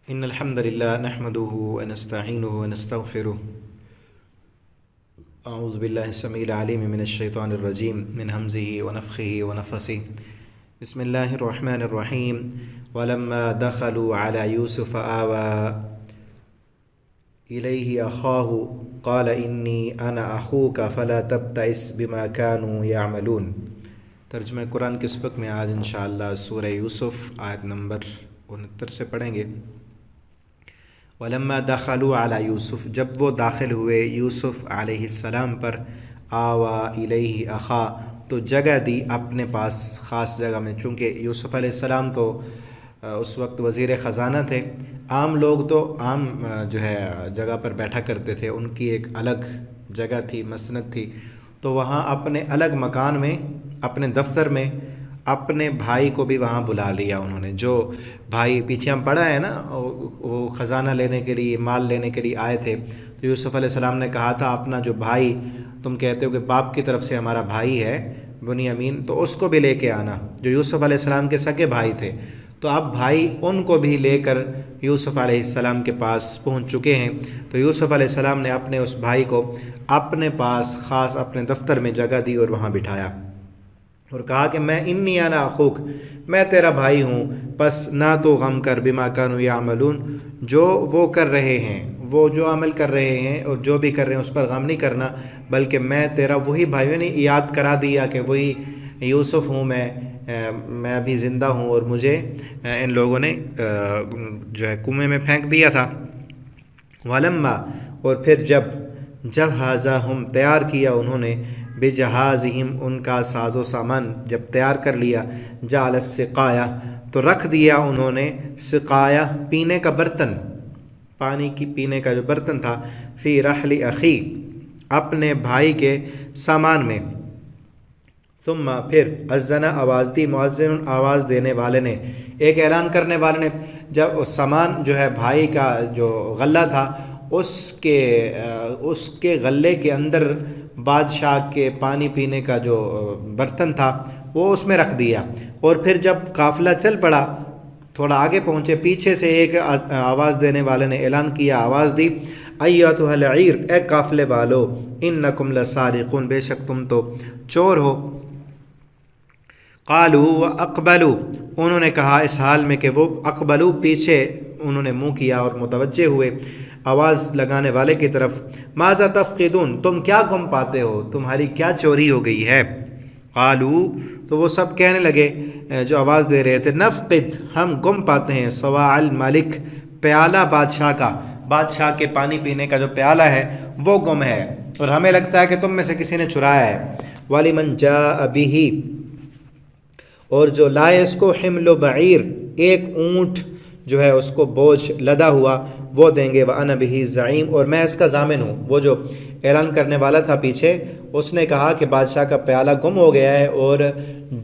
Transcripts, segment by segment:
إن الحمد لله نحمده ونستعينه ونستغفره. أعوذ بالله السميع العليم من الشيطان الرجيم من همزه ونفخه ونفثه. بسم الله الرحمن الرحيم. ولما دخلوا على يوسف آوى إليه أخاه قال إني أنا أخوك فلا تبتئس بما كانوا يعملون. ترجمہ قرآن کے سبق میں آج انشاءاللہ سورہ یوسف آیت نمبر 69 سے پڑھیں گے. ولما دخلوا علی یوسف، جب وہ داخل ہوئے یوسف علیہ السلام پر، آوا الیہ اخا، تو جگہ دی اپنے پاس خاص جگہ میں. چونکہ یوسف علیہ السلام تو اس وقت وزیر خزانہ تھے، عام لوگ تو عام جگہ پر بیٹھا کرتے تھے، ان کی ایک الگ جگہ تھی، مسند تھی. تو وہاں اپنے الگ مکان میں، اپنے دفتر میں اپنے بھائی کو بھی وہاں بلا لیا انہوں نے. جو بھائی پیچھے ہم پڑھا ہے نا، وہ خزانہ لینے کے لیے، مال لینے کے لیے آئے تھے. تو یوسف علیہ السلام نے کہا تھا اپنا جو بھائی تم کہتے ہو کہ باپ کی طرف سے ہمارا بھائی ہے بنیامین، تو اس کو بھی لے کے آنا، جو یوسف علیہ السلام کے سگے بھائی تھے. تو اب بھائی ان کو بھی لے کر یوسف علیہ السلام کے پاس پہنچ چکے ہیں. تو یوسف علیہ السلام نے اپنے اس بھائی کو اپنے پاس خاص اپنے دفتر میں جگہ دی اور وہاں بٹھایا اور کہا کہ میں انی انا اخوک، میں تیرا بھائی ہوں، پس نہ تو غم کر بما کانوا یعملون، جو وہ کر رہے ہیں، وہ جو عمل کر رہے ہیں اور جو بھی کر رہے ہیں اس پر غم نہیں کرنا، بلکہ میں تیرا وہی بھائی ہوں. نہیں یاد کرا دیا کہ وہی یوسف ہوں میں ابھی زندہ ہوں اور مجھے ان لوگوں نے کنویں میں پھینک دیا تھا. ولما، اور پھر جب ہم تیار کیا انہوں نے، بجہازہم، ان کا ساز و سامان جب تیار کر لیا، جعل السقایہ، تو رکھ دیا انہوں نے سقایہ، پینے کا برتن، پانی کی پینے کا جو برتن تھا، فی رحل اخی، اپنے بھائی کے سامان میں. ثم، پھر اذن، آواز دی، مؤذن، آواز دینے والے نے، ایک اعلان کرنے والے نے. جب سامان جو ہے بھائی کا جو غلہ تھا، اس کے غلے کے اندر بادشاہ کے پانی پینے کا جو برتن تھا وہ اس میں رکھ دیا. اور پھر جب قافلہ چل پڑا، تھوڑا آگے پہنچے، پیچھے سے ایک آواز دینے والے نے اعلان کیا، آواز دی، ایتھا العیر، اے قافلے والو، انکم لسارقون، بے شک تم تو چور ہو. قالوا واقبلوا، انہوں نے کہا اس حال میں کہ وہ اقبلوا، پیچھے انہوں نے منہ کیا اور متوجہ ہوئے آواز لگانے والے کی طرف. ماذا تفقدون، تم کیا گم پاتے ہو، تمہاری کیا چوری ہو گئی ہے. قالوا، تو وہ سب کہنے لگے جو آواز دے رہے تھے، نفقد، ہم گم پاتے ہیں، صواع الملک، پیالہ بادشاہ کا، بادشاہ کے پانی پینے کا جو پیالہ ہے وہ گم ہے اور ہمیں لگتا ہے کہ تم میں سے کسی نے چرایا ہے. وَلِمَنْ جَاءَ بِهِ، اور جو لائے اس کو، حمل بعیر، ایک اونٹ جو ہے اس کو بوجھ لدا ہوا، وہ دیں گے. وَأَنَا بِهِ زعیم، اور میں اس کا ضامن ہوں. وہ جو اعلان کرنے والا تھا پیچھے، اس نے کہا کہ بادشاہ کا پیالہ گم ہو گیا ہے اور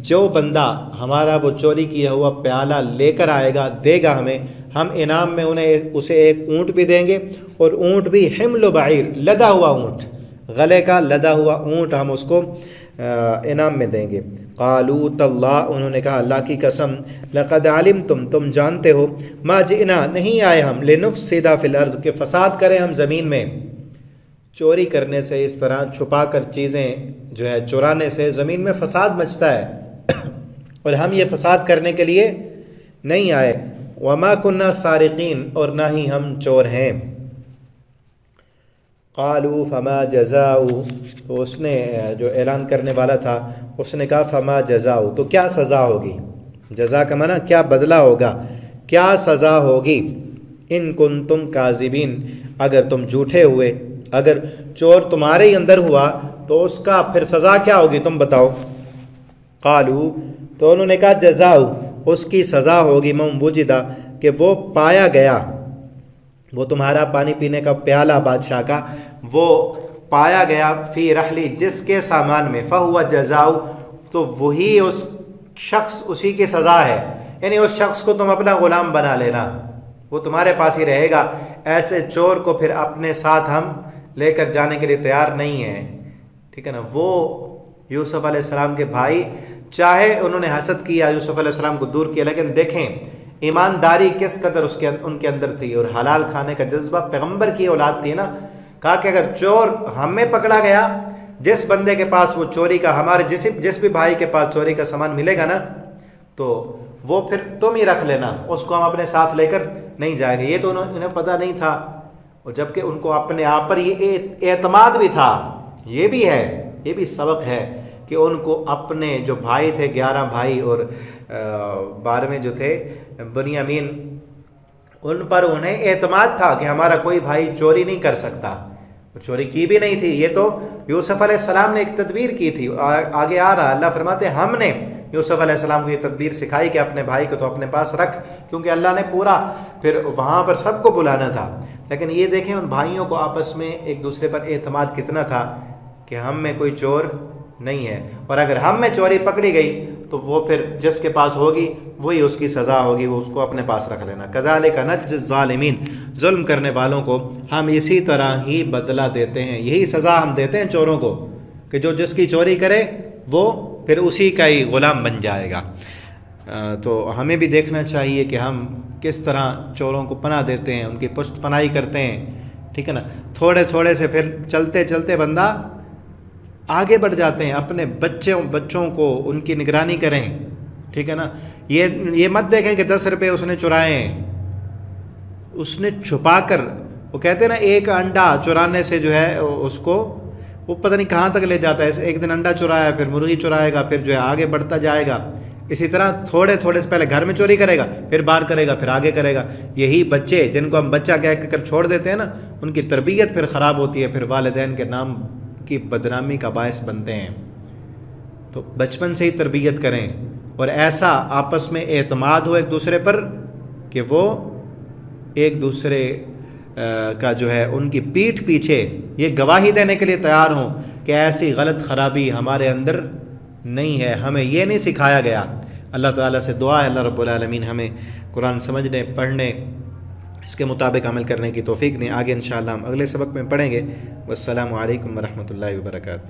جو بندہ ہمارا وہ چوری کیا ہوا پیالہ لے کر آئے گا، دے گا ہمیں، ہم انعام میں اسے ایک اونٹ بھی دیں گے، اور اونٹ بھی حمل بعیر، لدا ہوا اونٹ، غلے کا لدا ہوا اونٹ ہم اس کو انعام میں دیں گے. قالوا تاللہ، انہوں نے کہا اللہ کی قسم، لقد علمتم، تم جانتے ہو، ما جئنا، نہیں آئے ہم، لنفسد فی الارض، کہ فساد کریں ہم زمین میں. چوری کرنے سے، اس طرح چھپا کر چیزیں جو ہے چرانے سے زمین میں فساد مچتا ہے اور ہم یہ فساد کرنے کے لیے نہیں آئے. وما کننا سارقین، اور نہ ہی ہم چور ہیں. قالوا فما جزاؤ، تو اس نے جو اعلان کرنے والا تھا اس نے کہا فما جزاؤ، تو کیا سزا ہوگی. جزا کا معنی کیا بدلہ ہوگا، کیا سزا ہوگی. ان کنتم کاذبین، اگر تم جھوٹے ہوئے، اگر چور تمہارے ہی اندر ہوا تو اس کا پھر سزا کیا ہوگی تم بتاؤ. قالوا، تو انہوں نے کہا جزاؤ، اس کی سزا ہوگی، من وجدہ، کہ وہ پایا گیا، وہ تمہارا پانی پینے کا پیالہ بادشاہ کا وہ پایا گیا، فی رحلی، جس کے سامان میں، فہو جزاؤ، تو وہی اس شخص، اسی کی سزا ہے. یعنی اس شخص کو تم اپنا غلام بنا لینا، وہ تمہارے پاس ہی رہے گا. ایسے چور کو پھر اپنے ساتھ ہم لے کر جانے کے لیے تیار نہیں ہیں. ٹھیک ہے نا. وہ یوسف علیہ السلام کے بھائی، چاہے انہوں نے حسد کیا، یوسف علیہ السلام کو دور کیا، لیکن دیکھیں ایمانداری کس قدر ان کے اندر تھی، اور حلال کھانے کا جذبہ پیغمبر کی اولاد تھی نا. کہا کہ اگر چور ہم میں پکڑا گیا، جس بندے کے پاس وہ چوری کا، ہمارے جس بھی بھائی کے پاس چوری کا سامان ملے گا نا، تو وہ پھر تم ہی رکھ لینا، اس کو ہم اپنے ساتھ لے کر نہیں جائیں گے. یہ تو انہیں پتہ نہیں تھا، اور جبکہ ان کو اپنے آپ پر یہ اعتماد بھی تھا. یہ بھی ہے، یہ بھی سبق ہے کہ ان کو اپنے جو بھائی تھے، 11 بھائی اور 12ویں جو تھے بنیامین، ان پر انہیں اعتماد تھا کہ ہمارا کوئی بھائی چوری نہیں کر سکتا. چوری کی بھی نہیں تھی. یہ تو یوسف علیہ السلام نے ایک تدبیر کی تھی. آگے آ رہا، اللہ فرماتے ہیں ہم نے یوسف علیہ السلام کو یہ تدبیر سکھائی کہ اپنے بھائی کو تو اپنے پاس رکھ، کیونکہ اللہ نے پورا پھر وہاں پر سب کو بلانا تھا. لیکن یہ دیکھیں ان بھائیوں کو آپس میں ایک دوسرے پر اعتماد کتنا تھا کہ ہم میں کوئی چور نہیں ہے، اور اگر ہم میں چوری پکڑی گئی تو وہ پھر جس کے پاس ہوگی وہی اس کی سزا ہوگی، وہ اس کو اپنے پاس رکھ لینا. کذالک نجزی الظالمین، ظلم کرنے والوں کو ہم اسی طرح ہی بدلہ دیتے ہیں، یہی سزا ہم دیتے ہیں چوروں کو، کہ جو جس کی چوری کرے وہ پھر اسی کا ہی غلام بن جائے گا. تو ہمیں بھی دیکھنا چاہیے کہ ہم کس طرح چوروں کو پناہ دیتے ہیں، ان کی پشت پناہی کرتے ہیں. ٹھیک ہے نا، تھوڑے تھوڑے سے پھر چلتے چلتے بندہ آگے بڑھ جاتے ہیں. اپنے بچوں کو ان کی نگرانی کریں. ٹھیک ہے نا، یہ مت دیکھیں کہ 10 روپے اس نے چرائے ہیں، اس نے چھپا کر، وہ کہتے ہیں نا ایک انڈا چرانے سے جو ہے اس کو وہ پتہ نہیں کہاں تک لے جاتا ہے. ایک دن انڈا چرایا، پھر مرغی چرائے گا، پھر جو ہے آگے بڑھتا جائے گا. اسی طرح تھوڑے تھوڑے سے پہلے گھر میں چوری کرے گا، پھر باہر کرے گا، پھر آگے کرے گا. یہی بچے جن کو ہم بچہ کہہ کر چھوڑ دیتے ہیں نا، ان کی تربیت پھر خراب ہوتی ہے، پھر والدین کے نام کی بدنامی کا باعث بنتے ہیں. تو بچپن سے ہی تربیت کریں، اور ایسا آپس میں اعتماد ہو ایک دوسرے پر کہ وہ ایک دوسرے کا جو ہے ان کی پیٹھ پیچھے یہ گواہی دینے کے لیے تیار ہوں کہ ایسی غلط خرابی ہمارے اندر نہیں ہے، ہمیں یہ نہیں سکھایا گیا. اللہ تعالیٰ سے دعا ہے اللہ رب العالمین ہمیں قرآن سمجھنے، پڑھنے، اس کے مطابق عمل کرنے کی توفیق دیں. آگے انشاءاللہ ہم اگلے سبق میں پڑھیں گے. والسلام علیکم ورحمۃ اللہ وبرکاتہ.